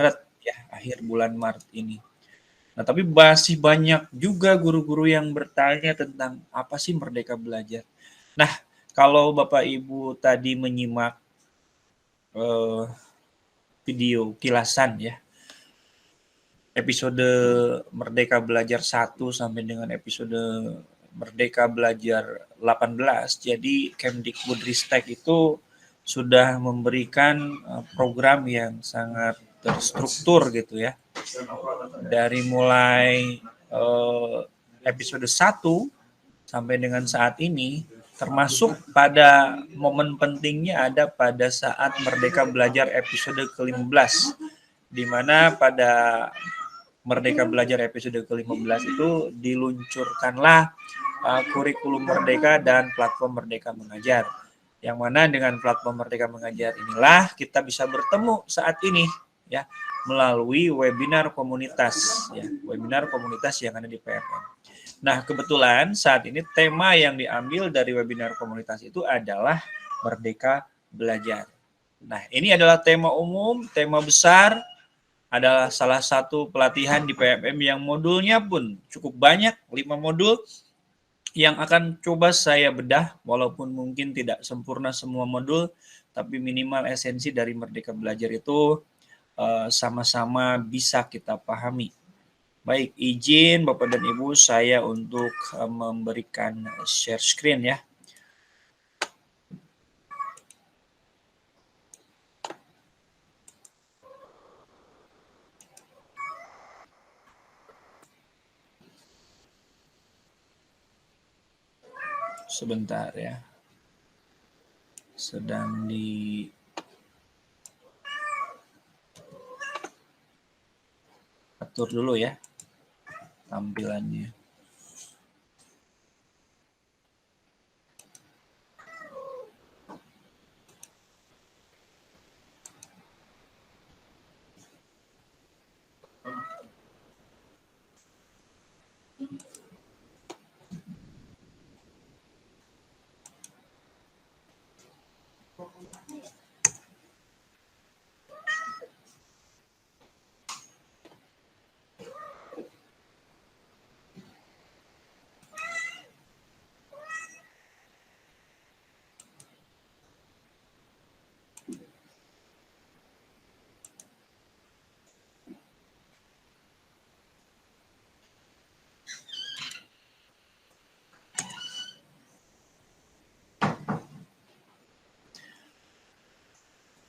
Maret ya, akhir bulan Maret ini. Nah, tapi masih banyak juga guru-guru yang bertanya tentang apa sih Merdeka Belajar. Nah, kalau Bapak Ibu tadi menyimak video kilasan ya, episode Merdeka Belajar 1 sampai dengan episode Merdeka Belajar 18. Jadi Kemdikbudristek itu sudah memberikan program yang sangat terstruktur gitu ya. Dari mulai episode 1 sampai dengan saat ini, termasuk pada momen pentingnya ada pada saat Merdeka Belajar episode ke-15, di mana pada Merdeka Belajar episode ke-15 itu diluncurkanlah kurikulum Merdeka dan platform Merdeka Mengajar. Yang mana dengan platform Merdeka Mengajar inilah kita bisa bertemu saat ini ya melalui webinar komunitas ya, webinar komunitas yang ada di PMM. Nah, kebetulan saat ini tema yang diambil dari webinar komunitas itu adalah Merdeka Belajar. Nah, ini adalah tema umum, tema besar, adalah salah satu pelatihan di PMM yang modulnya pun cukup banyak, 5 modul yang akan coba saya bedah, walaupun mungkin tidak sempurna semua modul, tapi minimal esensi dari Merdeka Belajar itu sama-sama bisa kita pahami. Baik, izin Bapak dan Ibu saya untuk memberikan share screen ya. Sebentar ya. Sedang atur dulu ya tampilannya.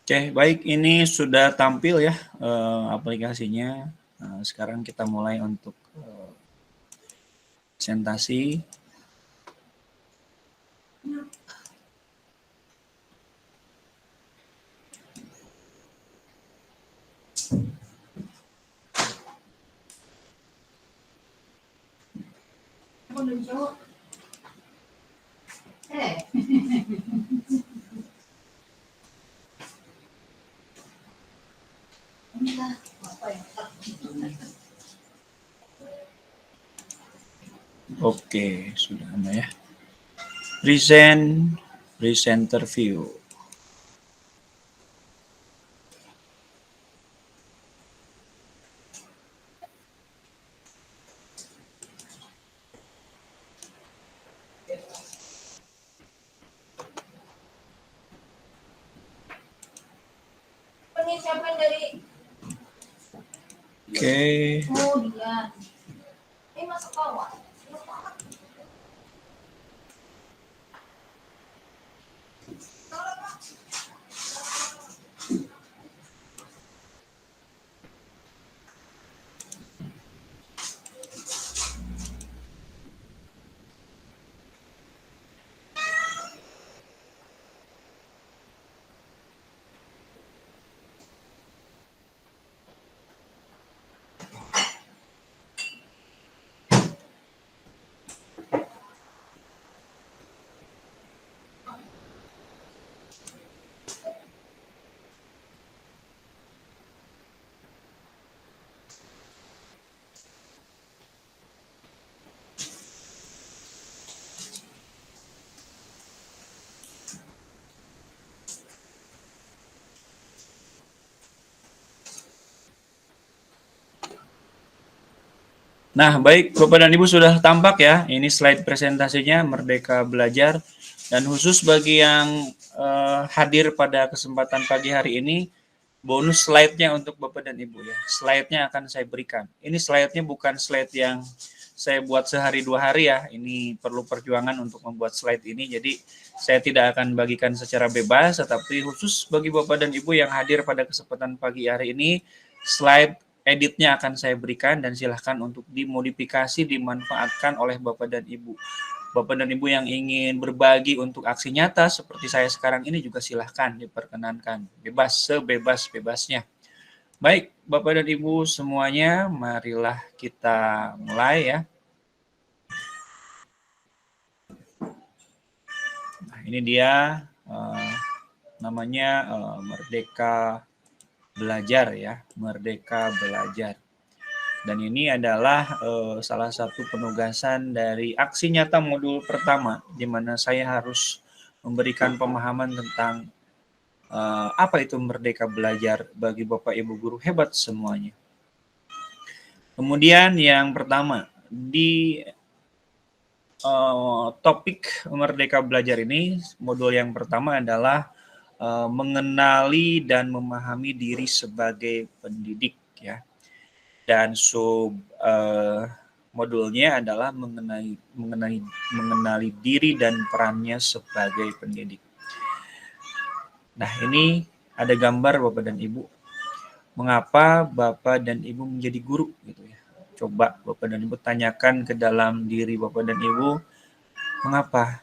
Oke, baik, ini sudah tampil ya aplikasinya. Sekarang kita mulai untuk presentasi. Oke, sudah ada ya. Presenter view. Oke. Oh, dia. Masuk bawah. Nah, baik Bapak dan Ibu sudah tampak ya, ini slide presentasinya Merdeka Belajar. Dan khusus bagi yang hadir pada kesempatan pagi hari ini, bonus slide-nya untuk Bapak dan Ibu ya. Slide-nya akan saya berikan. Ini slide-nya bukan slide yang saya buat sehari 2 hari ya. Ini perlu perjuangan untuk membuat slide ini. Jadi saya tidak akan bagikan secara bebas, tetapi khusus bagi Bapak dan Ibu yang hadir pada kesempatan pagi hari ini, slide editnya akan saya berikan dan silahkan untuk dimodifikasi, dimanfaatkan oleh Bapak dan Ibu. Bapak dan Ibu yang ingin berbagi untuk aksi nyata seperti saya sekarang ini juga silahkan diperkenankan. Bebas, sebebas-bebasnya. Baik, Bapak dan Ibu semuanya, marilah kita mulai ya. Nah, ini dia namanya Merdeka Belajar ya, Merdeka Belajar. Dan ini adalah salah satu penugasan dari aksi nyata modul pertama, di mana saya harus memberikan pemahaman tentang apa itu Merdeka Belajar bagi Bapak Ibu guru hebat semuanya. Kemudian yang pertama, di topik Merdeka Belajar ini, modul yang pertama adalah mengenali dan memahami diri sebagai pendidik ya. Dan modulnya adalah mengenali diri dan perannya sebagai pendidik. Nah, ini ada gambar Bapak dan Ibu. Mengapa Bapak dan Ibu menjadi guru gitu ya. Coba Bapak dan Ibu tanyakan ke dalam diri Bapak dan Ibu, mengapa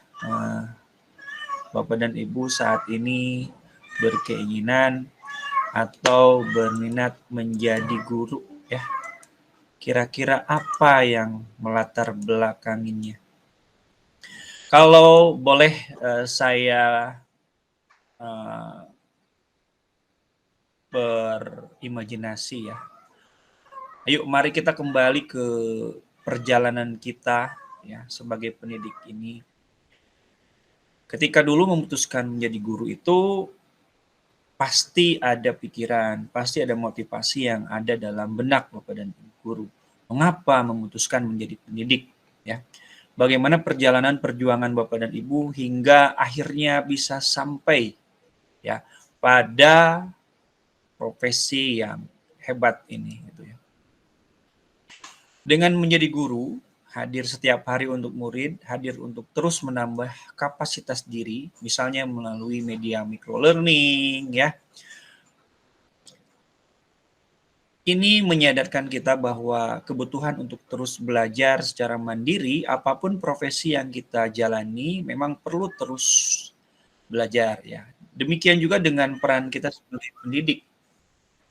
Bapak dan Ibu saat ini berkeinginan atau berminat menjadi guru ya. Kira-kira apa yang melatar belakanginya? Kalau boleh saya berimajinasi ya. Ayo mari kita kembali ke perjalanan kita ya sebagai pendidik ini. Ketika dulu memutuskan menjadi guru itu pasti ada pikiran, pasti ada motivasi yang ada dalam benak Bapak dan Ibu guru. Mengapa memutuskan menjadi pendidik ya? Bagaimana perjalanan perjuangan Bapak dan Ibu hingga akhirnya bisa sampai ya pada profesi yang hebat ini gitu ya. Dengan menjadi guru, hadir setiap hari untuk murid, hadir untuk terus menambah kapasitas diri, misalnya melalui media microlearning ya. Ini menyadarkan kita bahwa kebutuhan untuk terus belajar secara mandiri, apapun profesi yang kita jalani, memang perlu terus belajar ya. Demikian juga dengan peran kita sebagai pendidik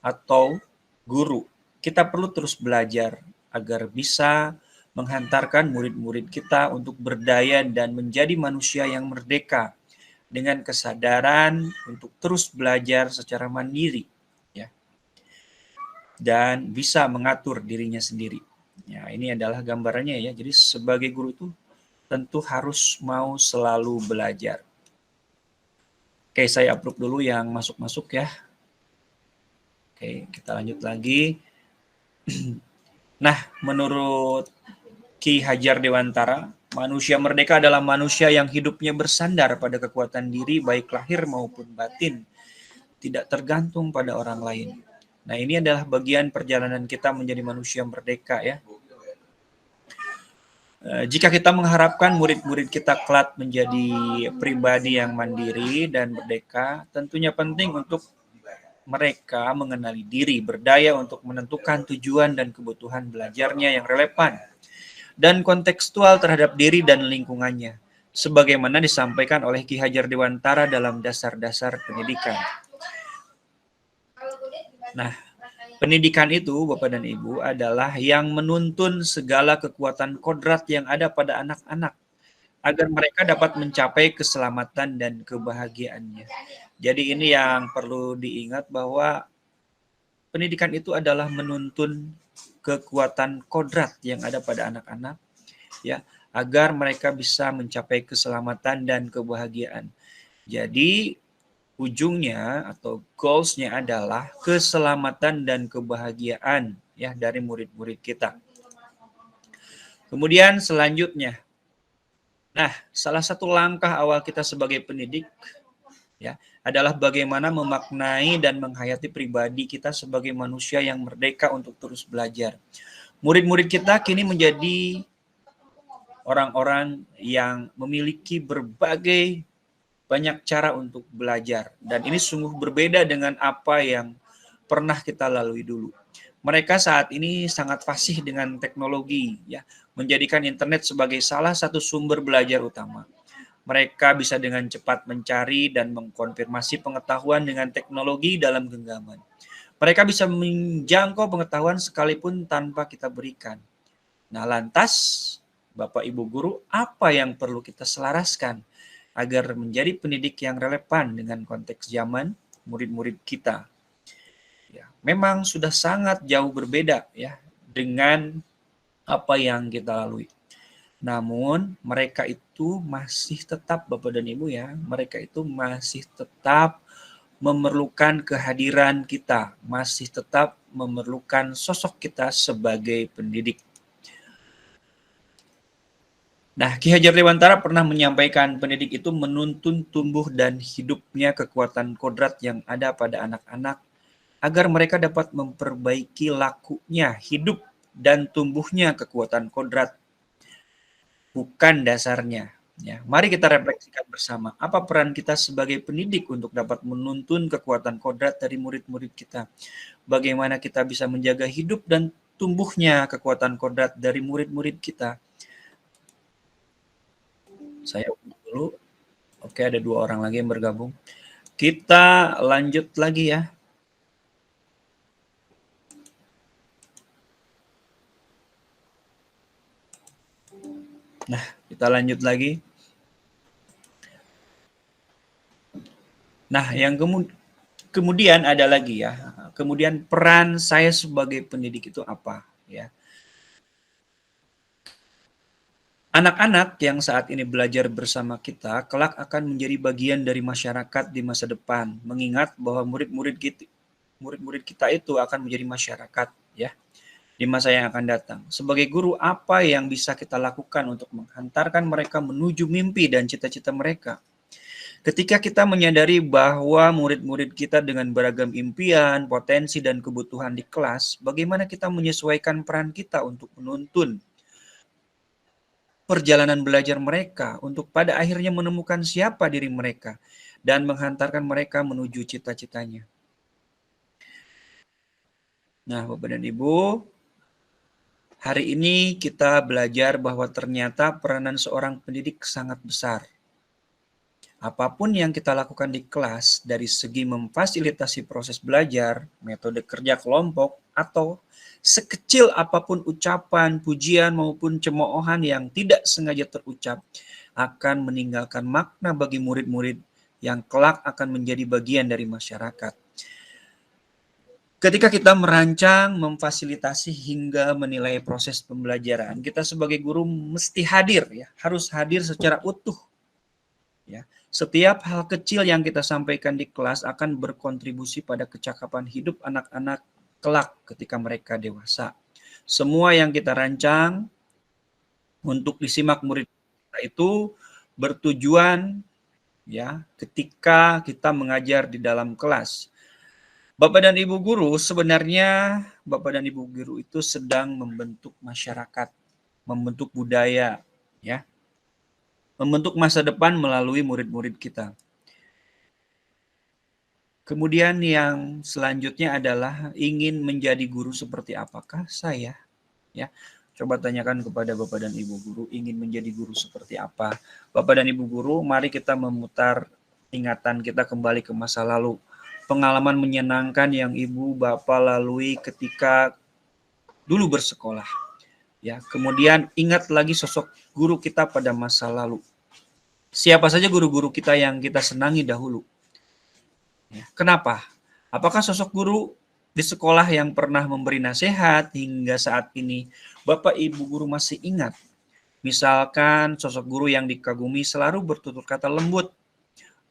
atau guru. Kita perlu terus belajar agar bisa menghantarkan murid-murid kita untuk berdaya dan menjadi manusia yang merdeka dengan kesadaran untuk terus belajar secara mandiri ya. Dan bisa mengatur dirinya sendiri. Ya, ini adalah gambarannya ya. Jadi sebagai guru itu tentu harus mau selalu belajar. Oke, saya approve dulu yang masuk-masuk ya. Oke, kita lanjut lagi. Nah, menurut Ki Hajar Dewantara, manusia merdeka adalah manusia yang hidupnya bersandar pada kekuatan diri baik lahir maupun batin, tidak tergantung pada orang lain. Nah, ini adalah bagian perjalanan kita menjadi manusia merdeka ya. Jika kita mengharapkan murid-murid kita kelak menjadi pribadi yang mandiri dan merdeka, tentunya penting untuk mereka mengenali diri, berdaya untuk menentukan tujuan dan kebutuhan belajarnya yang relevan dan kontekstual terhadap diri dan lingkungannya, sebagaimana disampaikan oleh Ki Hajar Dewantara dalam dasar-dasar pendidikan. Nah, pendidikan itu, Bapak dan Ibu, adalah yang menuntun segala kekuatan kodrat yang ada pada anak-anak, agar mereka dapat mencapai keselamatan dan kebahagiaannya. Jadi ini yang perlu diingat bahwa pendidikan itu adalah menuntun kekuatan kodrat yang ada pada anak-anak ya, agar mereka bisa mencapai keselamatan dan kebahagiaan. Jadi ujungnya atau goals-nya adalah keselamatan dan kebahagiaan ya dari murid-murid kita. Kemudian selanjutnya, nah salah satu langkah awal kita sebagai pendidik ya adalah bagaimana memaknai dan menghayati pribadi kita sebagai manusia yang merdeka untuk terus belajar. Murid-murid kita kini menjadi orang-orang yang memiliki berbagai banyak cara untuk belajar dan ini sungguh berbeda dengan apa yang pernah kita lalui dulu. Mereka saat ini sangat fasih dengan teknologi ya, menjadikan internet sebagai salah satu sumber belajar utama. Mereka bisa dengan cepat mencari dan mengkonfirmasi pengetahuan dengan teknologi dalam genggaman. Mereka bisa menjangkau pengetahuan sekalipun tanpa kita berikan. Nah, lantas Bapak Ibu guru, apa yang perlu kita selaraskan agar menjadi pendidik yang relevan dengan konteks zaman murid-murid kita? Ya, memang sudah sangat jauh berbeda ya dengan apa yang kita lalui. Namun mereka itu masih tetap Bapak dan Ibu ya, mereka itu masih tetap memerlukan kehadiran kita, masih tetap memerlukan sosok kita sebagai pendidik. Nah, Ki Hajar Dewantara pernah menyampaikan pendidik itu menuntun tumbuh dan hidupnya kekuatan kodrat yang ada pada anak-anak agar mereka dapat memperbaiki lakunya hidup dan tumbuhnya kekuatan kodrat, bukan dasarnya. Ya, mari kita refleksikan bersama, apa peran kita sebagai pendidik untuk dapat menuntun kekuatan kodrat dari murid-murid kita. Bagaimana kita bisa menjaga hidup dan tumbuhnya kekuatan kodrat dari murid-murid kita. Saya dulu. Oke, ada 2 orang lagi yang bergabung. Kita lanjut lagi ya. Nah, kita lanjut lagi. Nah, yang kemudian ada lagi ya. Kemudian peran saya sebagai pendidik itu apa ya? Anak-anak yang saat ini belajar bersama kita kelak akan menjadi bagian dari masyarakat di masa depan. Mengingat bahwa murid-murid kita itu akan menjadi masyarakat ya di masa yang akan datang. Sebagai guru, apa yang bisa kita lakukan untuk menghantarkan mereka menuju mimpi dan cita-cita mereka? Ketika kita menyadari bahwa murid-murid kita dengan beragam impian, potensi, dan kebutuhan di kelas, bagaimana kita menyesuaikan peran kita untuk menuntun perjalanan belajar mereka untuk pada akhirnya menemukan siapa diri mereka dan menghantarkan mereka menuju cita-citanya. Nah, Bapak dan Ibu, hari ini kita belajar bahwa ternyata peranan seorang pendidik sangat besar. Apapun yang kita lakukan di kelas dari segi memfasilitasi proses belajar, metode kerja kelompok, atau sekecil apapun ucapan, pujian maupun cemoohan yang tidak sengaja terucap akan meninggalkan makna bagi murid-murid yang kelak akan menjadi bagian dari masyarakat. Ketika kita merancang, memfasilitasi hingga menilai proses pembelajaran, kita sebagai guru mesti hadir ya, harus hadir secara utuh. Ya, setiap hal kecil yang kita sampaikan di kelas akan berkontribusi pada kecakapan hidup anak-anak kelak ketika mereka dewasa. Semua yang kita rancang untuk disimak murid kita itu bertujuan ya ketika kita mengajar di dalam kelas. Bapak dan Ibu guru, sebenarnya Bapak dan Ibu guru itu sedang membentuk masyarakat, membentuk budaya ya. Membentuk masa depan melalui murid-murid kita. Kemudian yang selanjutnya adalah ingin menjadi guru seperti apakah saya? Ya, coba tanyakan kepada Bapak dan Ibu guru, ingin menjadi guru seperti apa? Bapak dan Ibu guru, mari kita memutar ingatan kita kembali ke masa lalu. Pengalaman menyenangkan yang Ibu Bapak lalui ketika dulu bersekolah. Ya, kemudian ingat lagi sosok guru kita pada masa lalu. Siapa saja guru-guru kita yang kita senangi dahulu? Ya, kenapa? Apakah sosok guru di sekolah yang pernah memberi nasihat hingga saat ini Bapak Ibu guru masih ingat? Misalkan sosok guru yang dikagumi selalu bertutur kata lembut,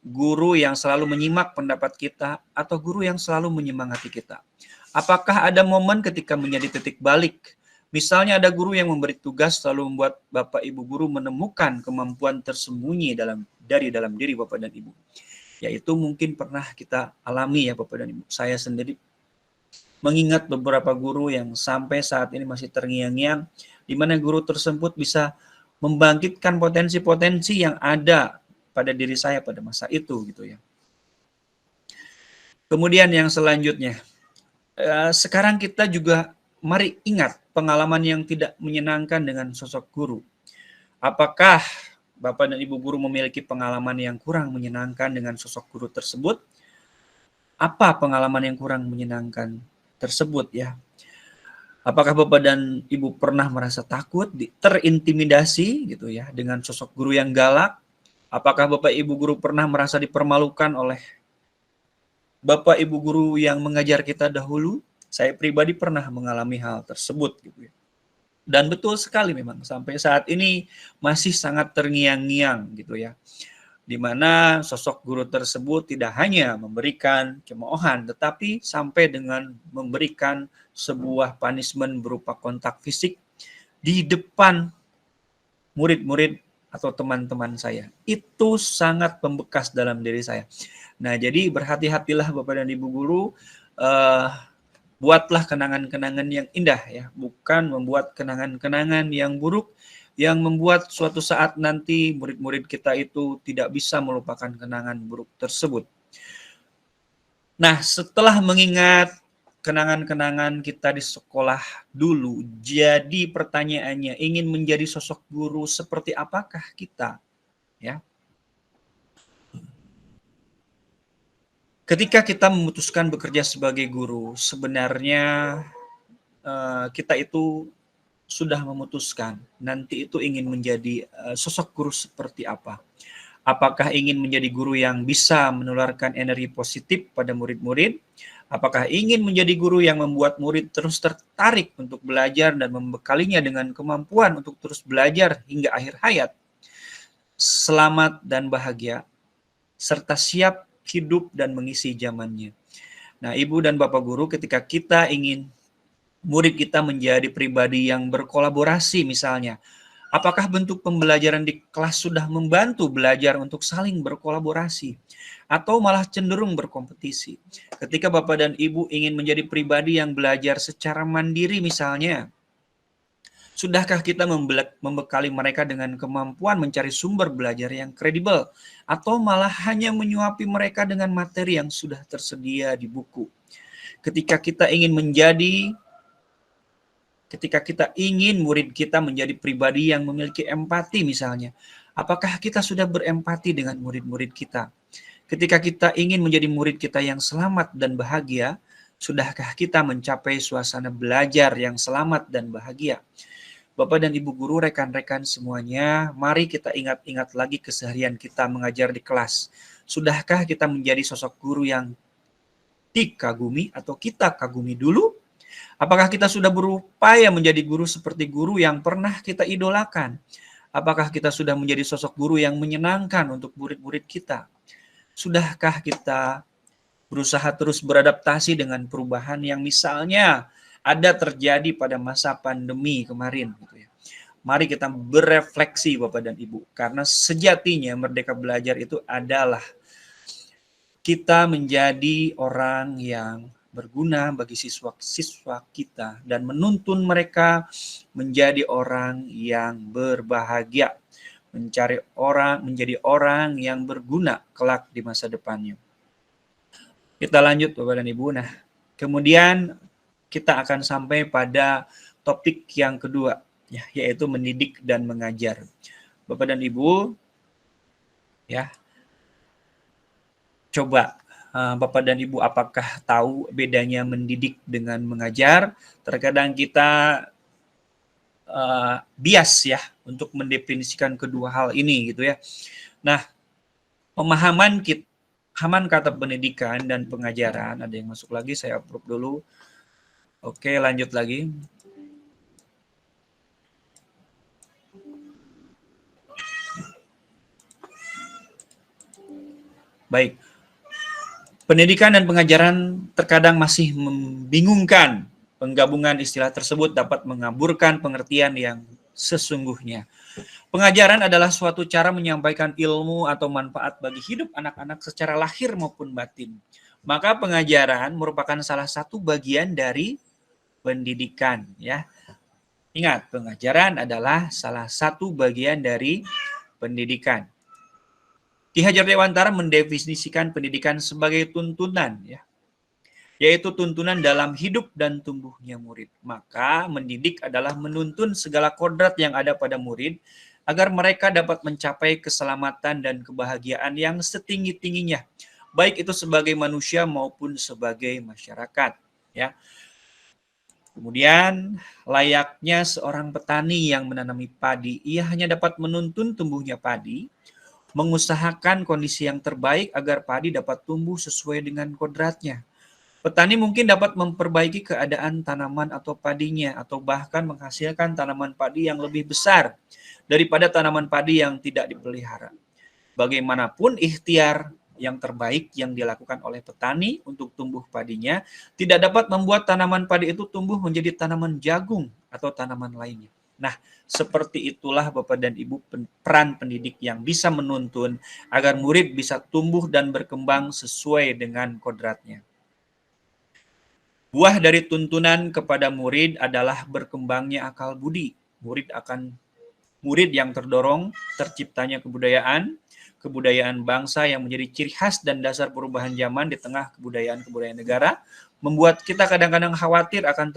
guru yang selalu menyimak pendapat kita, atau guru yang selalu menyemangati kita. Apakah ada momen ketika menjadi titik balik Misalnya ada guru yang memberi tugas lalu membuat Bapak Ibu guru menemukan kemampuan tersembunyi dari dalam diri Bapak dan Ibu. Yaitu mungkin pernah kita alami ya Bapak dan Ibu. Saya sendiri mengingat beberapa guru yang sampai saat ini masih terngiang-ngiang, di mana guru tersebut bisa membangkitkan potensi-potensi yang ada pada diri saya pada masa itu gitu ya. Kemudian yang selanjutnya, sekarang kita juga mari ingat pengalaman yang tidak menyenangkan dengan sosok guru. Apakah Bapak dan Ibu guru memiliki pengalaman yang kurang menyenangkan dengan sosok guru tersebut? Apa pengalaman yang kurang menyenangkan tersebut ya? Apakah Bapak dan Ibu pernah merasa takut, terintimidasi gitu ya dengan sosok guru yang galak? Apakah Bapak Ibu guru pernah merasa dipermalukan oleh Bapak Ibu guru yang mengajar kita dahulu? Saya pribadi pernah mengalami hal tersebut gitu ya. Dan betul sekali memang sampai saat ini masih sangat terngiang-ngiang gitu ya. Di mana sosok guru tersebut tidak hanya memberikan cemoohan, tetapi sampai dengan memberikan sebuah punishment berupa kontak fisik di depan murid-murid atau teman-teman saya. Itu sangat membekas dalam diri saya. Nah, jadi berhati-hatilah Bapak dan Ibu guru, buatlah kenangan-kenangan yang indah ya, bukan membuat kenangan-kenangan yang buruk yang membuat suatu saat nanti murid-murid kita itu tidak bisa melupakan kenangan buruk tersebut. Nah, setelah mengingat kenangan-kenangan kita di sekolah dulu, jadi pertanyaannya, ingin menjadi sosok guru seperti apakah kita? Ya. Ketika kita memutuskan bekerja sebagai guru, sebenarnya kita itu sudah memutuskan nanti itu ingin menjadi sosok guru seperti apa. Apakah ingin menjadi guru yang bisa menularkan energi positif pada murid-murid? Apakah ingin menjadi guru yang membuat murid terus tertarik untuk belajar dan membekalinya dengan kemampuan untuk terus belajar hingga akhir hayat? Selamat dan bahagia, serta siap hidup dan mengisi zamannya. Nah, Ibu dan Bapak Guru, ketika kita ingin murid kita menjadi pribadi yang berkolaborasi misalnya, apakah bentuk pembelajaran di kelas sudah membantu belajar untuk saling berkolaborasi atau malah cenderung berkompetisi? Ketika Bapak dan Ibu ingin menjadi pribadi yang belajar secara mandiri misalnya, sudahkah kita membekali mereka dengan kemampuan mencari sumber belajar yang kredibel atau malah hanya menyuapi mereka dengan materi yang sudah tersedia di buku? Ketika kita ingin murid kita menjadi pribadi yang memiliki empati misalnya, apakah kita sudah berempati dengan murid-murid kita? Ketika kita ingin menjadi murid kita yang selamat dan bahagia, sudahkah kita mencapai suasana belajar yang selamat dan bahagia? Bapak dan Ibu guru, rekan-rekan semuanya, mari kita ingat-ingat lagi keseharian kita mengajar di kelas. Sudahkah kita menjadi sosok guru yang dikagumi atau kita kagumi dulu? Apakah kita sudah berupaya menjadi guru seperti guru yang pernah kita idolakan? Apakah kita sudah menjadi sosok guru yang menyenangkan untuk murid-murid kita? Sudahkah kita berusaha terus beradaptasi dengan perubahan yang misalnya ada terjadi pada masa pandemi kemarin? Gitu ya. Mari kita berefleksi Bapak dan Ibu, karena sejatinya Merdeka Belajar itu adalah kita menjadi orang yang berguna bagi siswa-siswa kita dan menuntun mereka menjadi orang yang berbahagia, menjadi orang yang berguna kelak di masa depannya. Kita lanjut Bapak dan Ibu. Nah, kemudian kita akan sampai pada topik yang kedua, ya, yaitu mendidik dan mengajar. Bapak dan Ibu, ya, coba Bapak dan Ibu, apakah tahu bedanya mendidik dengan mengajar? Terkadang kita bias ya untuk mendefinisikan kedua hal ini gitu ya. Nah, pemahaman kata pendidikan dan pengajaran, ada yang masuk lagi, saya approve dulu. Oke, lanjut lagi. Baik. Pendidikan dan pengajaran terkadang masih membingungkan Penggabungan istilah tersebut dapat mengaburkan pengertian yang sesungguhnya. Pengajaran adalah suatu cara menyampaikan ilmu atau manfaat bagi hidup anak-anak secara lahir maupun batin. Maka pengajaran merupakan salah satu bagian dari pendidikan, ya. Ingat, pengajaran adalah salah satu bagian dari pendidikan. Ki Hajar Dewantara mendefinisikan pendidikan sebagai tuntunan, ya, yaitu tuntunan dalam hidup dan tumbuhnya murid. Maka mendidik adalah menuntun segala kodrat yang ada pada murid agar mereka dapat mencapai keselamatan dan kebahagiaan yang setinggi-tingginya, baik itu sebagai manusia maupun sebagai masyarakat, ya. Kemudian layaknya seorang petani yang menanami padi, ia hanya dapat menuntun tumbuhnya padi, mengusahakan kondisi yang terbaik agar padi dapat tumbuh sesuai dengan kodratnya. Petani mungkin dapat memperbaiki keadaan tanaman atau padinya, atau bahkan menghasilkan tanaman padi yang lebih besar daripada tanaman padi yang tidak dipelihara. Bagaimanapun ikhtiar yang terbaik yang dilakukan oleh petani untuk tumbuh padinya tidak dapat membuat tanaman padi itu tumbuh menjadi tanaman jagung atau tanaman lainnya. Nah, seperti itulah Bapak dan Ibu peran pendidik yang bisa menuntun agar murid bisa tumbuh dan berkembang sesuai dengan kodratnya. Buah dari tuntunan kepada murid adalah berkembangnya akal budi. Murid yang terdorong terciptanya kebudayaan bangsa yang menjadi ciri khas dan dasar perubahan zaman di tengah kebudayaan negara, membuat kita kadang-kadang khawatir akan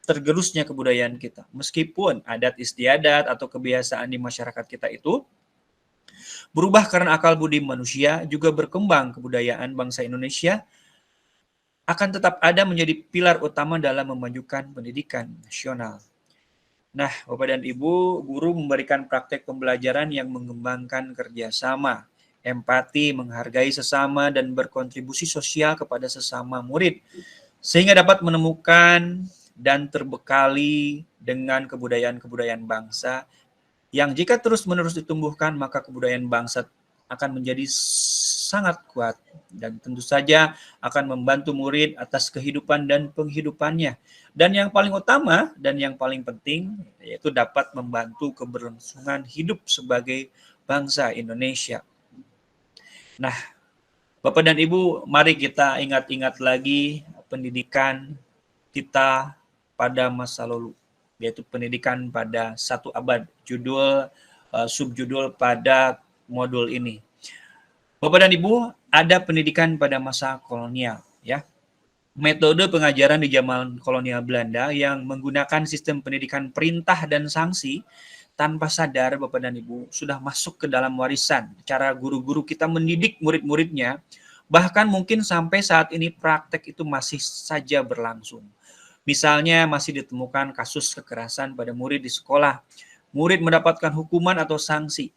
tergerusnya kebudayaan kita. Meskipun adat istiadat atau kebiasaan di masyarakat kita itu berubah karena akal budi manusia, juga berkembang kebudayaan bangsa Indonesia akan tetap ada menjadi pilar utama dalam memajukan pendidikan nasional. Nah, Bapak dan Ibu, guru memberikan praktek pembelajaran yang mengembangkan kerjasama, empati, menghargai sesama, dan berkontribusi sosial kepada sesama murid, sehingga dapat menemukan dan terbekali dengan kebudayaan-kebudayaan bangsa yang jika terus-menerus ditumbuhkan, maka kebudayaan bangsa akan menjadi sangat kuat dan tentu saja akan membantu murid atas kehidupan dan penghidupannya. Dan yang paling utama dan yang paling penting yaitu dapat membantu keberlangsungan hidup sebagai bangsa Indonesia. Nah, Bapak dan Ibu, mari kita ingat-ingat lagi pendidikan kita pada masa lalu, yaitu pendidikan pada satu abad. Subjudul pada modul ini. Bapak dan Ibu, ada pendidikan pada masa kolonial, ya. Metode pengajaran di zaman kolonial Belanda yang menggunakan sistem pendidikan perintah dan sanksi, tanpa sadar Bapak dan Ibu sudah masuk ke dalam warisan cara guru-guru kita mendidik murid-muridnya, bahkan mungkin sampai saat ini praktek itu masih saja berlangsung. Misalnya masih ditemukan kasus kekerasan pada murid di sekolah, murid mendapatkan hukuman atau sanksi.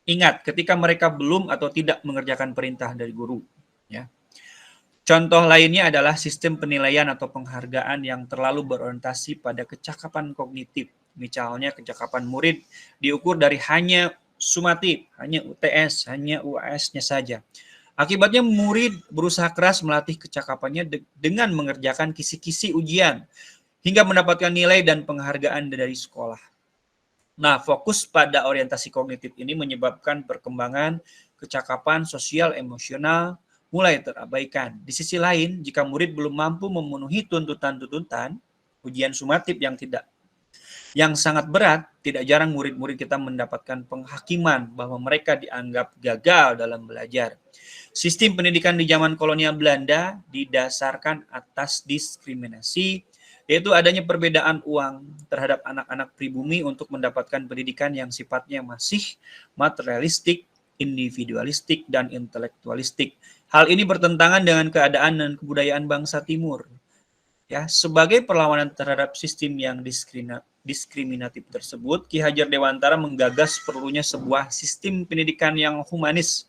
Ingat, ketika mereka belum atau tidak mengerjakan perintah dari guru, ya. Contoh lainnya adalah sistem penilaian atau penghargaan yang terlalu berorientasi pada kecakapan kognitif. Misalnya kecakapan murid diukur dari hanya sumatif, hanya UTS, hanya UAS-nya saja. Akibatnya murid berusaha keras melatih kecakapannya dengan mengerjakan kisi-kisi ujian hingga mendapatkan nilai dan penghargaan dari sekolah. Nah, fokus pada orientasi kognitif ini menyebabkan perkembangan kecakapan sosial emosional mulai terabaikan. Di sisi lain, jika murid belum mampu memenuhi tuntutan-tuntutan ujian sumatif yang sangat berat, tidak jarang murid-murid kita mendapatkan penghakiman bahwa mereka dianggap gagal dalam belajar. Sistem pendidikan di zaman kolonial Belanda didasarkan atas diskriminasi, yaitu adanya perbedaan uang terhadap anak-anak pribumi untuk mendapatkan pendidikan yang sifatnya masih materialistik, individualistik, dan intelektualistik. Hal ini bertentangan dengan keadaan dan kebudayaan bangsa Timur. Ya, sebagai perlawanan terhadap sistem yang diskriminatif tersebut, Ki Hajar Dewantara menggagas perlunya sebuah sistem pendidikan yang humanis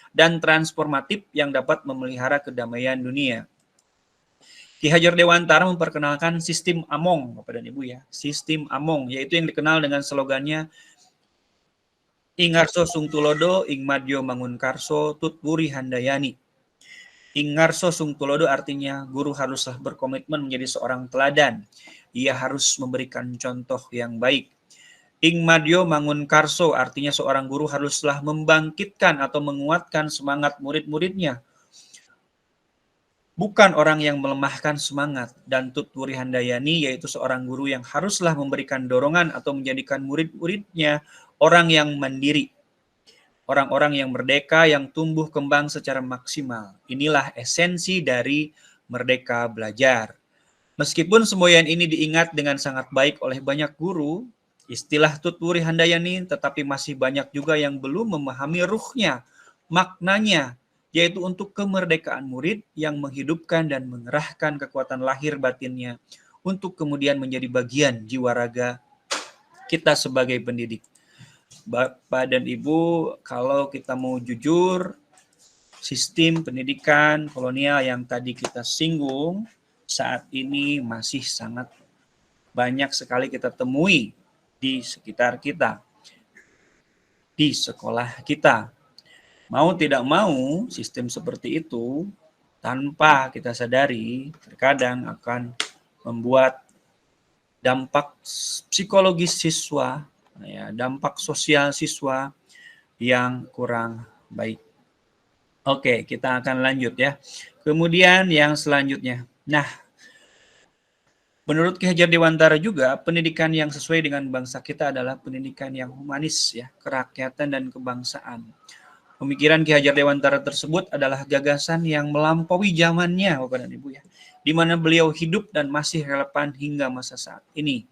dan transformatif yang dapat memelihara kedamaian dunia. Ki Hajar Dewantara memperkenalkan sistem Among, Bapak dan Ibu ya. Sistem Among, yaitu yang dikenal dengan slogannya Ingarso Sung Tulodo, Ing Madyo Mangun Karso, Tutpuri Handayani. Ingarso sung tulodo artinya guru haruslah berkomitmen menjadi seorang teladan. Ia harus memberikan contoh yang baik. Ing Madyo Mangun Karso artinya seorang guru haruslah membangkitkan atau menguatkan semangat murid-muridnya. Bukan orang yang melemahkan semangat. Dan Tutwuri Handayani yaitu seorang guru yang haruslah memberikan dorongan atau menjadikan murid-muridnya orang yang mandiri. Orang-orang yang merdeka yang tumbuh kembang secara maksimal. Inilah esensi dari Merdeka Belajar. Meskipun semboyan ini diingat dengan sangat baik oleh banyak guru, istilah Tutwuri Handayani tetapi masih banyak juga yang belum memahami ruhnya, maknanya, yaitu untuk kemerdekaan murid yang menghidupkan dan mengerahkan kekuatan lahir batinnya untuk kemudian menjadi bagian jiwa raga kita sebagai pendidik. Bapak dan Ibu, kalau kita mau jujur, sistem pendidikan kolonial yang tadi kita singgung saat ini masih sangat banyak sekali kita temui di sekitar kita, di sekolah kita. Mau tidak mau, sistem seperti itu tanpa kita sadari terkadang akan membuat dampak psikologis siswa, ya, dampak sosial siswa yang kurang baik. Oke, kita akan lanjut ya. Kemudian yang selanjutnya. Nah, menurut Ki Hajar Dewantara juga, pendidikan yang sesuai dengan bangsa kita adalah pendidikan yang humanis ya, kerakyatan dan kebangsaan. Pemikiran Ki Hajar Dewantara tersebut adalah gagasan yang melampaui zamannya, Bapak dan Ibu ya, di mana beliau hidup dan masih relevan hingga masa saat ini.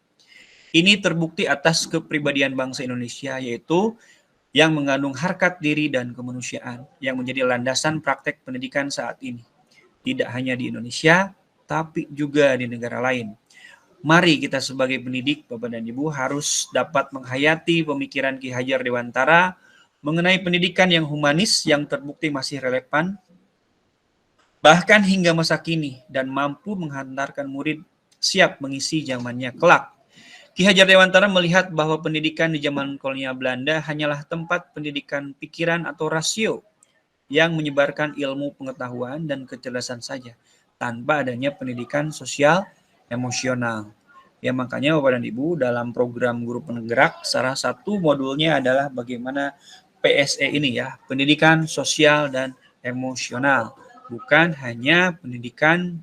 Ini terbukti atas kepribadian bangsa Indonesia, yaitu yang mengandung harkat diri dan kemanusiaan yang menjadi landasan praktek pendidikan saat ini. Tidak hanya di Indonesia, tapi juga di negara lain. Mari kita sebagai pendidik, Bapak dan Ibu, harus dapat menghayati pemikiran Ki Hajar Dewantara mengenai pendidikan yang humanis yang terbukti masih relevan, bahkan hingga masa kini, dan mampu menghantarkan murid siap mengisi zamannya kelak. Ki Hajar Dewantara melihat bahwa pendidikan di zaman kolonial Belanda hanyalah tempat pendidikan pikiran atau rasio yang menyebarkan ilmu pengetahuan dan kecerdasan saja, tanpa adanya pendidikan sosial emosional. Ya makanya Bapak dan Ibu dalam program Guru Penggerak salah satu modulnya adalah bagaimana PSE ini ya, pendidikan sosial dan emosional, bukan hanya pendidikan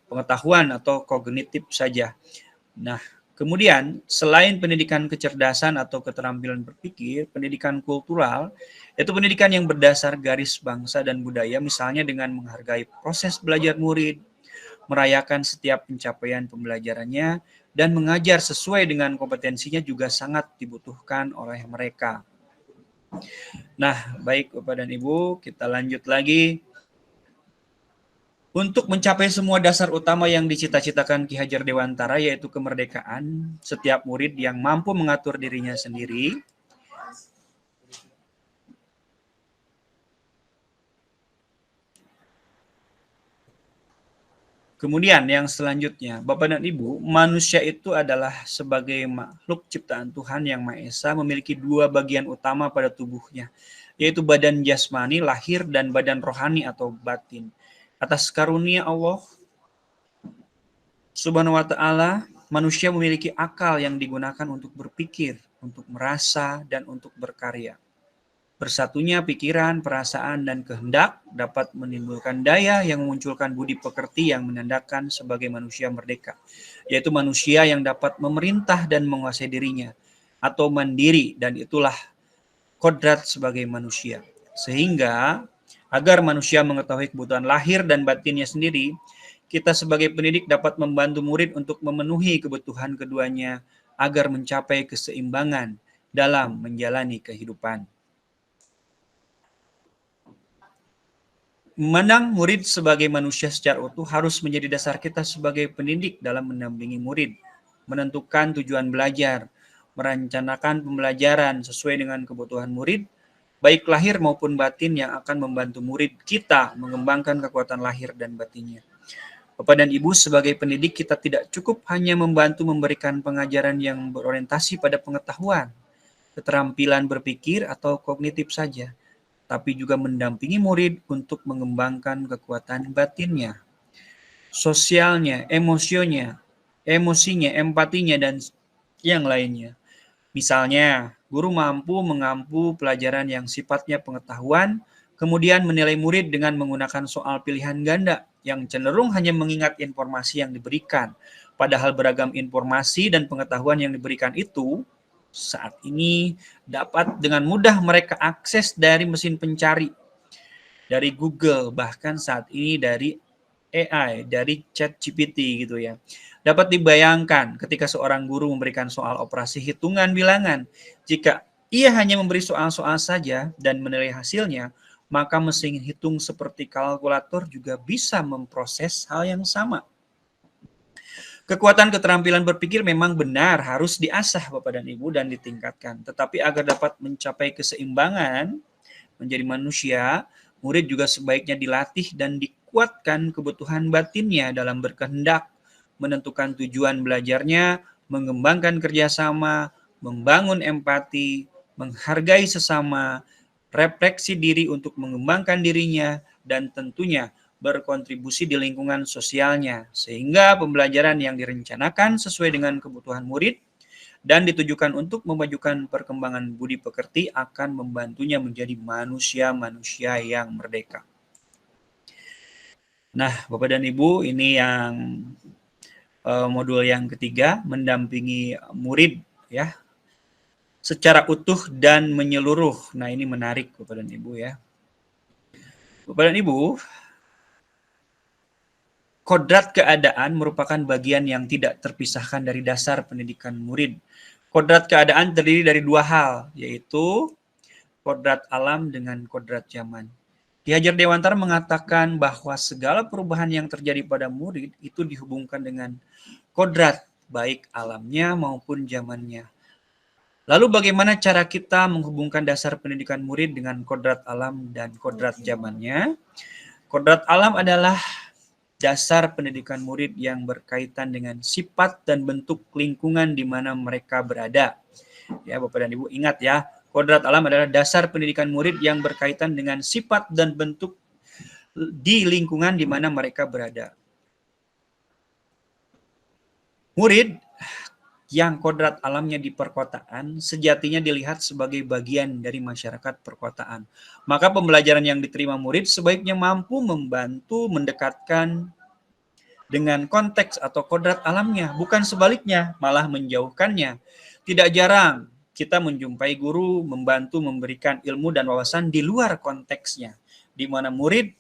pengetahuan atau kognitif saja. Nah, kemudian selain pendidikan kecerdasan atau keterampilan berpikir, pendidikan kultural yaitu pendidikan yang berdasar garis bangsa dan budaya, misalnya dengan menghargai proses belajar murid, merayakan setiap pencapaian pembelajarannya, dan mengajar sesuai dengan kompetensinya juga sangat dibutuhkan oleh mereka. Nah, baik Bapak dan Ibu, kita lanjut lagi. Untuk mencapai semua dasar utama yang dicita-citakan Ki Hajar Dewantara, yaitu kemerdekaan, setiap murid yang mampu mengatur dirinya sendiri, kemudian yang selanjutnya, Bapak dan Ibu, manusia itu adalah sebagai makhluk ciptaan Tuhan yang Maha Esa memiliki dua bagian utama pada tubuhnya, yaitu badan jasmani, lahir, dan badan rohani atau batin. Atas karunia Allah Subhanahu wa Ta'ala, manusia memiliki akal yang digunakan untuk berpikir, untuk merasa, dan untuk berkarya. Bersatunya pikiran, perasaan, dan kehendak dapat menimbulkan daya yang memunculkan budi pekerti yang menandakan sebagai manusia merdeka, yaitu manusia yang dapat memerintah dan menguasai dirinya, atau mandiri, dan itulah kodrat sebagai manusia. Sehingga, agar manusia mengetahui kebutuhan lahir dan batinnya sendiri, kita sebagai pendidik dapat membantu murid untuk memenuhi kebutuhan keduanya agar mencapai keseimbangan dalam menjalani kehidupan. Memandang murid sebagai manusia secara utuh harus menjadi dasar kita sebagai pendidik dalam mendampingi murid, menentukan tujuan belajar, merencanakan pembelajaran sesuai dengan kebutuhan murid, baik lahir maupun batin yang akan membantu murid kita mengembangkan kekuatan lahir dan batinnya. Bapak dan Ibu, sebagai pendidik kita tidak cukup hanya membantu memberikan pengajaran yang berorientasi pada pengetahuan, keterampilan berpikir atau kognitif saja, tapi juga mendampingi murid untuk mengembangkan kekuatan batinnya, sosialnya, emosinya, empatinya, dan yang lainnya. Misalnya, guru mampu mengampu pelajaran yang sifatnya pengetahuan, kemudian menilai murid dengan menggunakan soal pilihan ganda yang cenderung hanya mengingat informasi yang diberikan. Padahal beragam informasi dan pengetahuan yang diberikan itu saat ini dapat dengan mudah mereka akses dari mesin pencari, dari Google, bahkan saat ini dari AI, dari ChatGPT gitu ya. Dapat dibayangkan ketika seorang guru memberikan soal operasi hitungan bilangan, jika ia hanya memberi soal-soal saja dan menilai hasilnya, maka mesin hitung seperti kalkulator juga bisa memproses hal yang sama. Kekuatan keterampilan berpikir memang benar harus diasah Bapak dan Ibu dan ditingkatkan. Tetapi agar dapat mencapai keseimbangan menjadi manusia, murid juga sebaiknya dilatih dan dikuatkan kebutuhan batinnya dalam berkehendak, menentukan tujuan belajarnya, mengembangkan kerjasama, membangun empati, menghargai sesama, refleksi diri untuk mengembangkan dirinya, dan tentunya berkontribusi di lingkungan sosialnya, sehingga pembelajaran yang direncanakan sesuai dengan kebutuhan murid dan ditujukan untuk memajukan perkembangan budi pekerti akan membantunya menjadi manusia-manusia yang merdeka. Nah, Bapak dan Ibu, ini yang modul yang ketiga, mendampingi murid ya secara utuh dan menyeluruh. Nah, ini menarik Bapak dan Ibu ya. Bapak dan Ibu, kodrat keadaan merupakan bagian yang tidak terpisahkan dari dasar pendidikan murid. Kodrat keadaan terdiri dari dua hal, yaitu kodrat alam dengan kodrat zaman. Ki Hajar Dewantara mengatakan bahwa segala perubahan yang terjadi pada murid itu dihubungkan dengan kodrat, baik alamnya maupun zamannya. Lalu bagaimana cara kita menghubungkan dasar pendidikan murid dengan kodrat alam dan kodrat zamannya? Kodrat alam adalah dasar pendidikan murid yang berkaitan dengan sifat dan bentuk lingkungan di mana mereka berada. Ya, Bapak dan Ibu ingat ya, kodrat alam adalah dasar pendidikan murid yang berkaitan dengan sifat dan bentuk di lingkungan di mana mereka berada. Murid yang kodrat alamnya di perkotaan sejatinya dilihat sebagai bagian dari masyarakat perkotaan. Maka pembelajaran yang diterima murid sebaiknya mampu membantu mendekatkan dengan konteks atau kodrat alamnya, bukan sebaliknya, malah menjauhkannya. Tidak jarang kita menjumpai guru membantu memberikan ilmu dan wawasan di luar konteksnya, di mana murid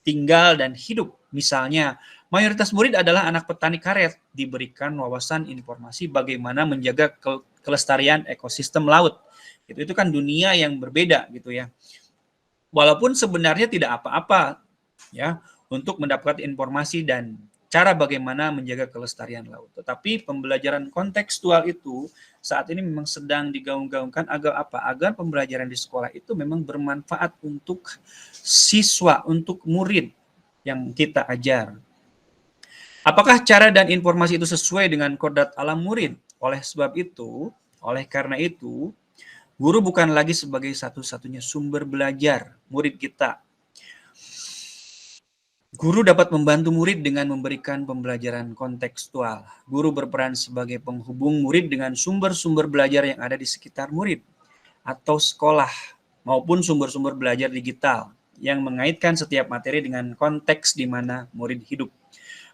tinggal dan hidup. Misalnya, mayoritas murid adalah anak petani karet, diberikan wawasan informasi bagaimana menjaga kelestarian ekosistem laut. Itu kan dunia yang berbeda gitu ya. Walaupun sebenarnya tidak apa-apa ya untuk mendapatkan informasi dan cara bagaimana menjaga kelestarian laut. Tetapi pembelajaran kontekstual itu saat ini memang sedang digaung-gaungkan agar apa? Agar pembelajaran di sekolah itu memang bermanfaat untuk siswa, untuk murid yang kita ajar. Apakah cara dan informasi itu sesuai dengan kodrat alam murid? Oleh karena itu, guru bukan lagi sebagai satu-satunya sumber belajar murid kita. Guru dapat membantu murid dengan memberikan pembelajaran kontekstual. Guru berperan sebagai penghubung murid dengan sumber-sumber belajar yang ada di sekitar murid atau sekolah maupun sumber-sumber belajar digital yang mengaitkan setiap materi dengan konteks di mana murid hidup.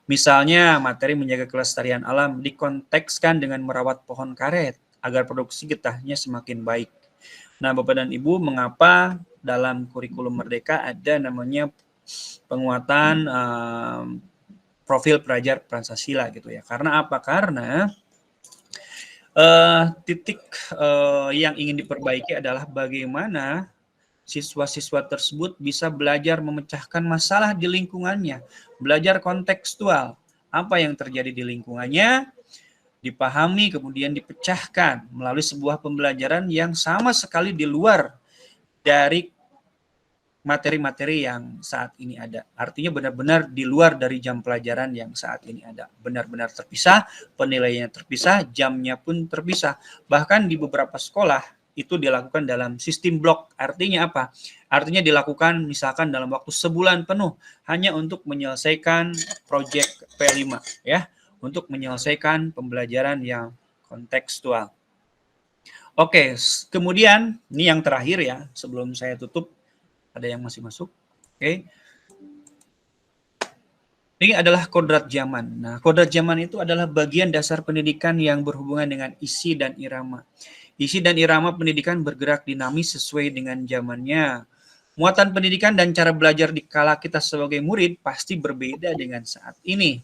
Misalnya, materi menjaga kelestarian alam dikontekskan dengan merawat pohon karet agar produksi getahnya semakin baik. Nah, Bapak dan Ibu, mengapa dalam kurikulum Merdeka ada namanya penguatan profil pelajar Pancasila gitu ya? Karena apa? Karena titik yang ingin diperbaiki adalah bagaimana siswa-siswa tersebut bisa belajar memecahkan masalah di lingkungannya, belajar kontekstual, apa yang terjadi di lingkungannya, dipahami kemudian dipecahkan melalui sebuah pembelajaran yang sama sekali di luar dari materi-materi yang saat ini ada. Artinya benar-benar di luar dari jam pelajaran yang saat ini ada. Benar-benar terpisah, penilaiannya terpisah, jamnya pun terpisah. Bahkan di beberapa sekolah itu dilakukan dalam sistem blok. Artinya apa? Artinya dilakukan misalkan dalam waktu sebulan penuh hanya untuk menyelesaikan proyek P5 ya, untuk menyelesaikan pembelajaran yang kontekstual. Oke, kemudian ini yang terakhir ya, sebelum saya tutup, ada yang masih masuk. Oke. Ini adalah kodrat zaman. Nah, kodrat zaman itu adalah bagian dasar pendidikan yang berhubungan dengan isi dan irama. Isi dan irama pendidikan bergerak dinamis sesuai dengan zamannya. Muatan pendidikan dan cara belajar di kala kita sebagai murid pasti berbeda dengan saat ini.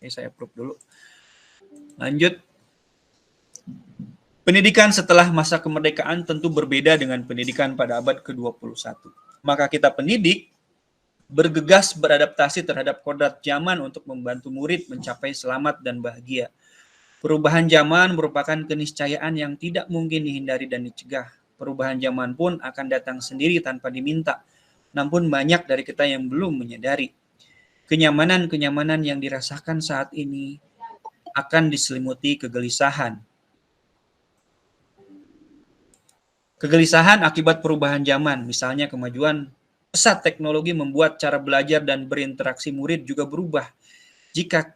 Oke, saya approve dulu. Lanjut. Pendidikan setelah masa kemerdekaan tentu berbeda dengan pendidikan pada abad ke-21. Maka kita pendidik bergegas beradaptasi terhadap kodrat zaman untuk membantu murid mencapai selamat dan bahagia. Perubahan zaman merupakan keniscayaan yang tidak mungkin dihindari dan dicegah. Perubahan zaman pun akan datang sendiri tanpa diminta. Namun banyak dari kita yang belum menyadari. Kenyamanan-kenyamanan yang dirasakan saat ini akan diselimuti kegelisahan. Kegelisahan akibat perubahan zaman, misalnya kemajuan pesat teknologi membuat cara belajar dan berinteraksi murid juga berubah. Jika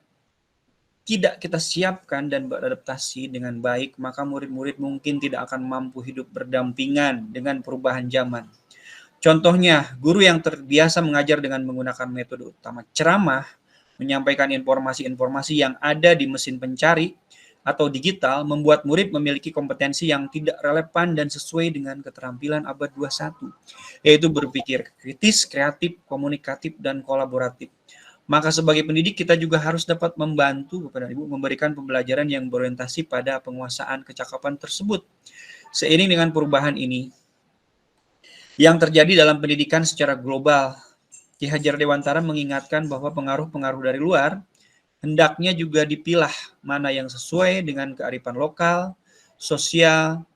tidak kita siapkan dan beradaptasi dengan baik, maka murid-murid mungkin tidak akan mampu hidup berdampingan dengan perubahan zaman. Contohnya, guru yang terbiasa mengajar dengan menggunakan metode utama ceramah, menyampaikan informasi-informasi yang ada di mesin pencari, atau digital membuat murid memiliki kompetensi yang tidak relevan dan sesuai dengan keterampilan abad 21, yaitu berpikir kritis, kreatif, komunikatif, dan kolaboratif. Maka sebagai pendidik kita juga harus dapat membantu Bapak dan Ibu memberikan pembelajaran yang berorientasi pada penguasaan kecakapan tersebut. Seiring dengan perubahan ini yang terjadi dalam pendidikan secara global, Ki Hajar Dewantara mengingatkan bahwa pengaruh-pengaruh dari luar hendaknya juga dipilah mana yang sesuai dengan kearifan lokal, sosial,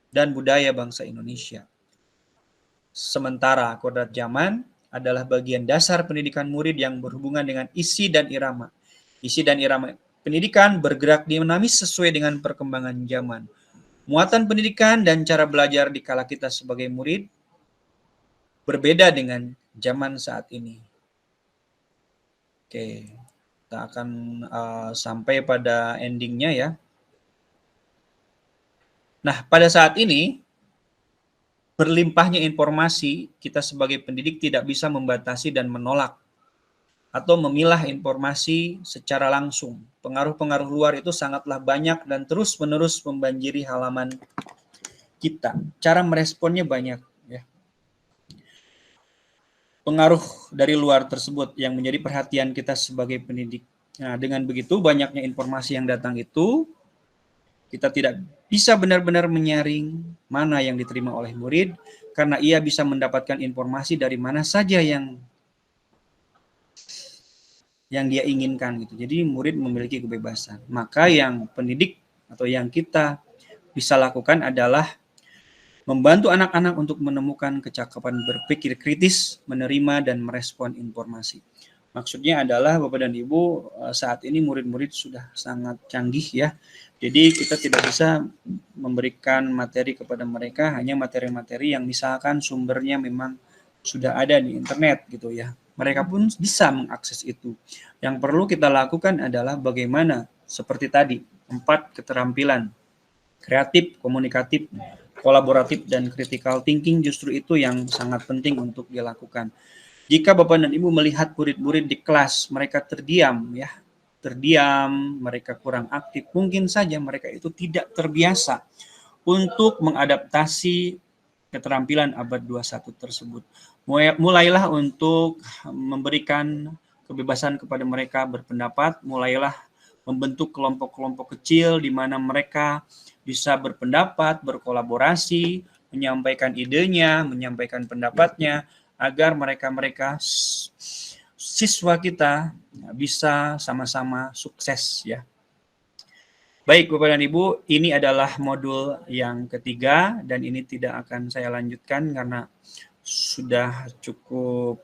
dan budaya bangsa Indonesia. Sementara kodrat zaman adalah bagian dasar pendidikan murid yang berhubungan dengan isi dan irama. Isi dan irama pendidikan bergerak dinamis sesuai dengan perkembangan zaman. Muatan pendidikan dan cara belajar di kala kita sebagai murid berbeda dengan zaman saat ini. Oke. Kita akan sampai pada endingnya ya. Nah, pada saat ini, berlimpahnya informasi, kita sebagai pendidik tidak bisa membatasi dan menolak atau memilah informasi secara langsung. Pengaruh-pengaruh luar itu sangatlah banyak dan terus-menerus membanjiri halaman kita. Cara meresponnya banyak. Ya. Pengaruh dari luar tersebut yang menjadi perhatian kita sebagai pendidik. Nah, dengan begitu banyaknya informasi yang datang itu, kita tidak bisa benar-benar menyaring mana yang diterima oleh murid, karena ia bisa mendapatkan informasi dari mana saja yang dia inginkan gitu. Jadi murid memiliki kebebasan. Maka yang pendidik atau yang kita bisa lakukan adalah membantu anak-anak untuk menemukan kecakapan berpikir kritis, menerima dan merespon informasi. Maksudnya adalah Bapak dan Ibu, saat ini murid-murid sudah sangat canggih ya. Jadi kita tidak bisa memberikan materi kepada mereka hanya materi-materi yang misalkan sumbernya memang sudah ada di internet gitu ya. Mereka pun bisa mengakses itu. Yang perlu kita lakukan adalah bagaimana seperti tadi, 4 keterampilan kreatif, komunikatif, kolaboratif, dan critical thinking justru itu yang sangat penting untuk dilakukan. Jika Bapak dan Ibu melihat murid-murid di kelas, mereka terdiam, mereka kurang aktif, mungkin saja mereka itu tidak terbiasa untuk mengadaptasi keterampilan abad 21 tersebut. Mulailah untuk memberikan kebebasan kepada mereka berpendapat, mulailah membentuk kelompok-kelompok kecil di mana mereka bisa berpendapat, berkolaborasi, menyampaikan idenya, menyampaikan pendapatnya, agar mereka siswa kita bisa sama-sama sukses ya. Baik Bapak dan Ibu, ini adalah modul yang ketiga dan ini tidak akan saya lanjutkan karena sudah cukup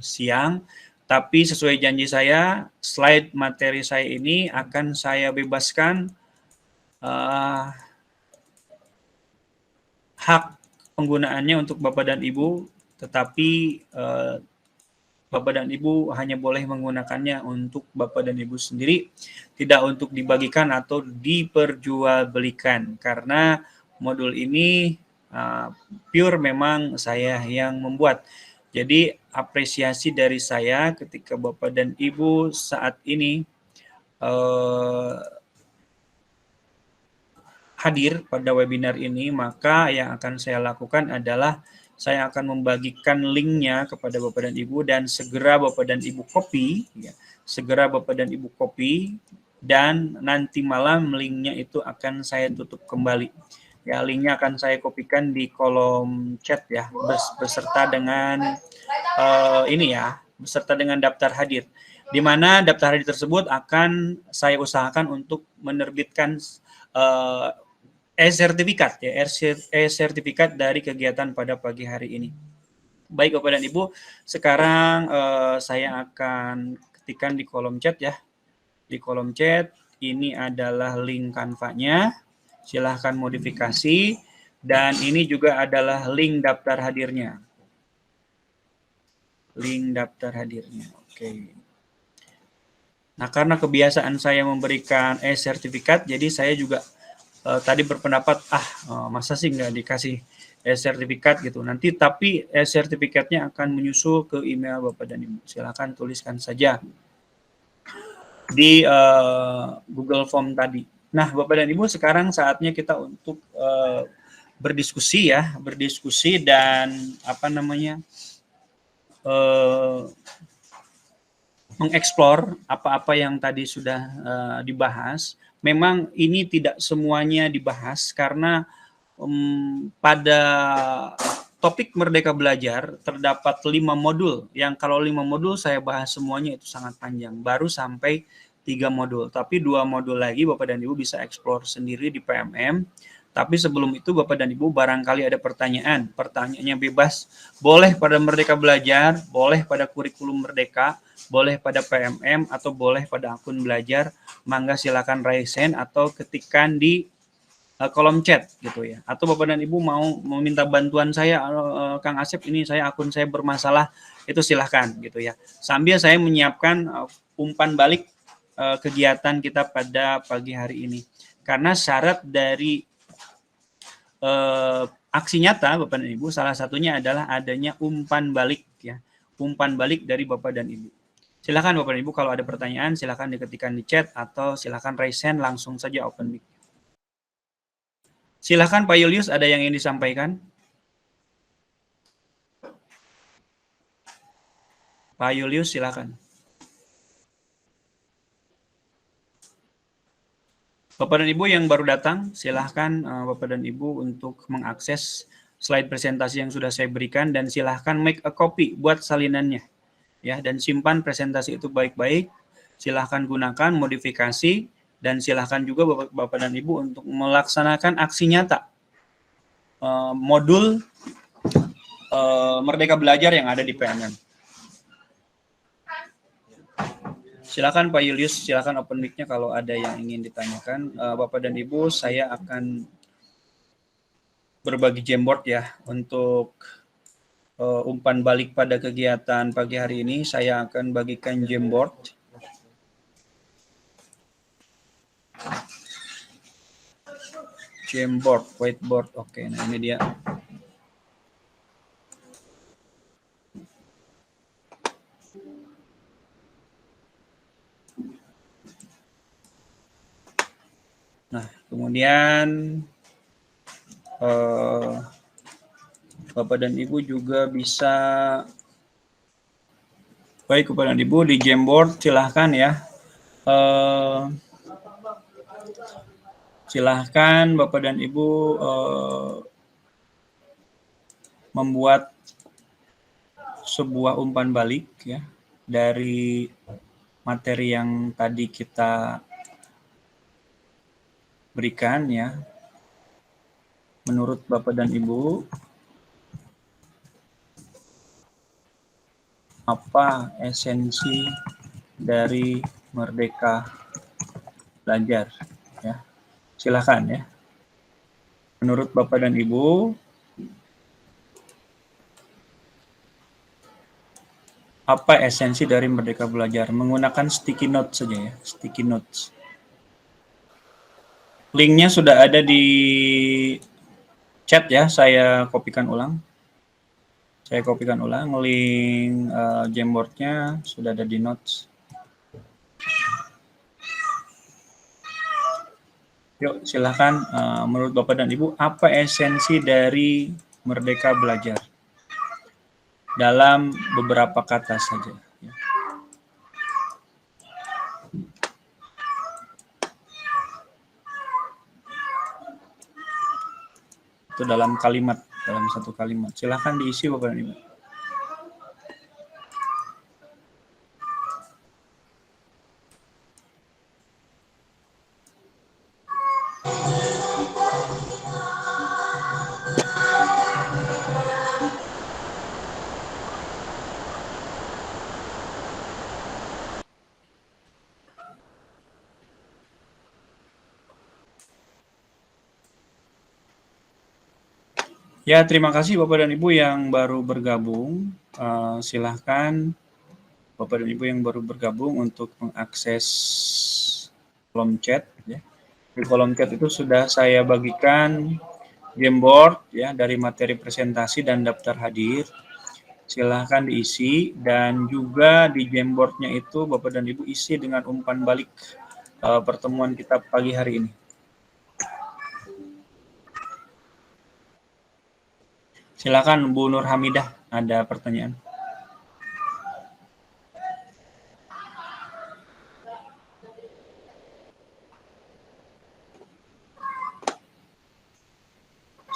siang. Tapi sesuai janji saya, slide materi saya ini akan saya bebaskan hak penggunaannya untuk Bapak dan Ibu, tetapi Bapak dan Ibu hanya boleh menggunakannya untuk Bapak dan Ibu sendiri, tidak untuk dibagikan atau diperjualbelikan, karena modul ini pure memang saya yang membuat. Jadi apresiasi dari saya ketika Bapak dan Ibu saat ini hadir pada webinar ini, maka yang akan saya lakukan adalah saya akan membagikan linknya kepada Bapak dan Ibu, dan segera Bapak dan Ibu copy, ya, segera Bapak dan Ibu copy, dan nanti malam linknya itu akan saya tutup kembali. Ya, linknya akan saya kopikan di kolom chat ya, beserta dengan ini ya, beserta dengan daftar hadir. Di mana daftar hadir tersebut akan saya usahakan untuk menerbitkan e-sertifikat ya, e-sertifikat dari kegiatan pada pagi hari ini. Baik Bapak dan Ibu, sekarang saya akan ketikkan di kolom chat ya. Di kolom chat ini adalah link Canva-nya. Silahkan modifikasi, dan ini juga adalah link daftar hadirnya. Link daftar hadirnya. Oke. Nah, karena kebiasaan saya memberikan e-sertifikat, jadi saya juga tadi berpendapat masa sih nggak dikasih sertifikat gitu nanti, tapi sertifikatnya akan menyusul ke email Bapak dan Ibu. Silakan tuliskan saja di Google Form tadi. Nah, Bapak dan Ibu, sekarang saatnya kita untuk berdiskusi ya, berdiskusi dan mengeksplor apa-apa yang tadi sudah dibahas. Memang ini tidak semuanya dibahas karena pada topik Merdeka Belajar terdapat 5 modul, yang kalau 5 modul saya bahas semuanya itu sangat panjang, baru sampai 3 modul, tapi 2 modul lagi Bapak dan Ibu bisa eksplor sendiri di PMM. Tapi sebelum itu Bapak dan Ibu barangkali ada pertanyaan, pertanyaannya bebas, boleh pada Merdeka Belajar, boleh pada kurikulum Merdeka, boleh pada PMM, atau boleh pada akun belajar. Mangga silakan raise hand atau ketikkan di kolom chat gitu ya. Atau Bapak dan Ibu mau meminta bantuan saya, Kang Asep, ini akun saya bermasalah, itu silahkan gitu ya. Sambil saya menyiapkan umpan balik kegiatan kita pada pagi hari ini. Karena syarat dari aksi nyata Bapak dan Ibu salah satunya adalah adanya umpan balik ya. Umpan balik dari Bapak dan Ibu. Silakan Bapak dan Ibu, kalau ada pertanyaan silakan diketikkan di chat atau silakan raise hand langsung saja open mic. Silakan Pak Julius, ada yang ingin disampaikan? Pak Julius, silakan. Bapak dan Ibu yang baru datang, silahkan Bapak dan Ibu untuk mengakses slide presentasi yang sudah saya berikan, dan silahkan make a copy buat salinannya ya, dan simpan presentasi itu baik-baik. Silahkan gunakan, modifikasi, dan silahkan juga Bapak dan Ibu untuk melaksanakan aksi nyata modul Merdeka Belajar yang ada di PMM. Silakan Pak Julius, silakan open mic-nya kalau ada yang ingin ditanyakan. Bapak dan Ibu, saya akan berbagi Jamboard ya untuk umpan balik pada kegiatan pagi hari ini. Saya akan bagikan Jamboard. Jamboard, whiteboard. Oke, nah ini dia. Nah, kemudian Bapak dan Ibu juga bisa, baik Bapak dan Ibu, di Jamboard silahkan ya. Silahkan Bapak dan Ibu membuat sebuah umpan balik ya dari materi yang tadi kita berikan ya. Menurut Bapak dan Ibu, apa esensi dari Merdeka Belajar ya? Silakan ya. Menurut Bapak dan Ibu, Apa esensi dari Merdeka Belajar? Menggunakan sticky notes saja ya, sticky notes. Linknya sudah ada di chat ya, saya kopikan ulang. Saya kopikan ulang link Jamboardnya sudah ada di notes. Yuk silahkan menurut Bapak dan Ibu apa esensi dari Merdeka Belajar? Dalam beberapa kata saja. Itu dalam kalimat, dalam satu kalimat. Silahkan diisi Bapak dan Ibu. Ya, terima kasih Bapak dan Ibu yang baru bergabung. Silahkan Bapak dan Ibu yang baru bergabung untuk mengakses kolom chat. Ya. Di kolom chat itu sudah saya bagikan Jamboard ya dari materi presentasi dan daftar hadir. Silahkan diisi dan juga di Jamboardnya itu Bapak dan Ibu isi dengan umpan balik pertemuan kita pagi hari ini. Silakan Bu Nur Hamidah, ada pertanyaan.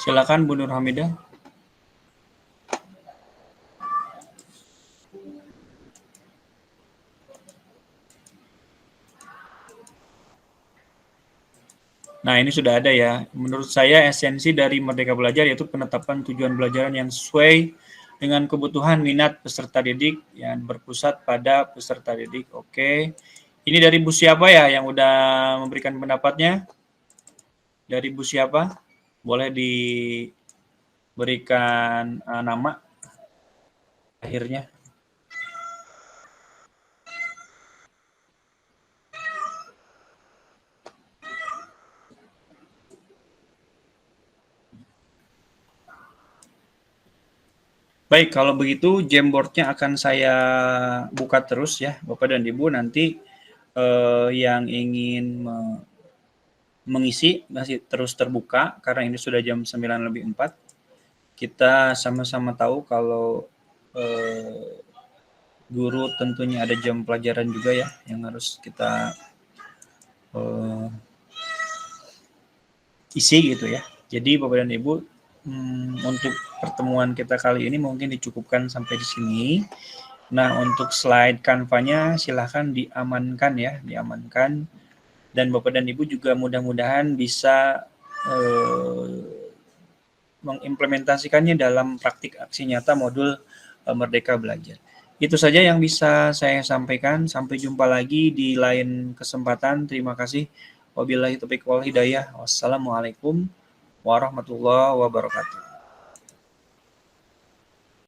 Silakan Bu Nur Hamidah. Nah, ini sudah ada ya. Menurut saya esensi dari Merdeka Belajar yaitu penetapan tujuan pelajaran yang sesuai dengan kebutuhan minat peserta didik yang berpusat pada peserta didik. Oke. Ini dari Bu siapa ya yang udah memberikan pendapatnya? Dari Bu siapa? Boleh diberikan nama akhirnya. Baik, kalau begitu Jamboardnya akan saya buka terus ya, Bapak dan Ibu. Nanti yang ingin mengisi masih terus terbuka karena ini sudah jam 9:04. Kita sama-sama tahu kalau guru tentunya ada jam pelajaran juga ya yang harus kita isi gitu ya. Jadi Bapak dan Ibu untuk pertemuan kita kali ini mungkin dicukupkan sampai di sini. Nah, untuk slide Canva-nya silahkan diamankan ya, diamankan. Dan Bapak dan Ibu juga mudah-mudahan bisa mengimplementasikannya dalam praktik aksi nyata modul Merdeka Belajar. Itu saja yang bisa saya sampaikan. Sampai jumpa lagi di lain kesempatan. Terima kasih. Wabillahi taufiq wal hidayah. Wassalamualaikum warahmatullahi wabarakatuh.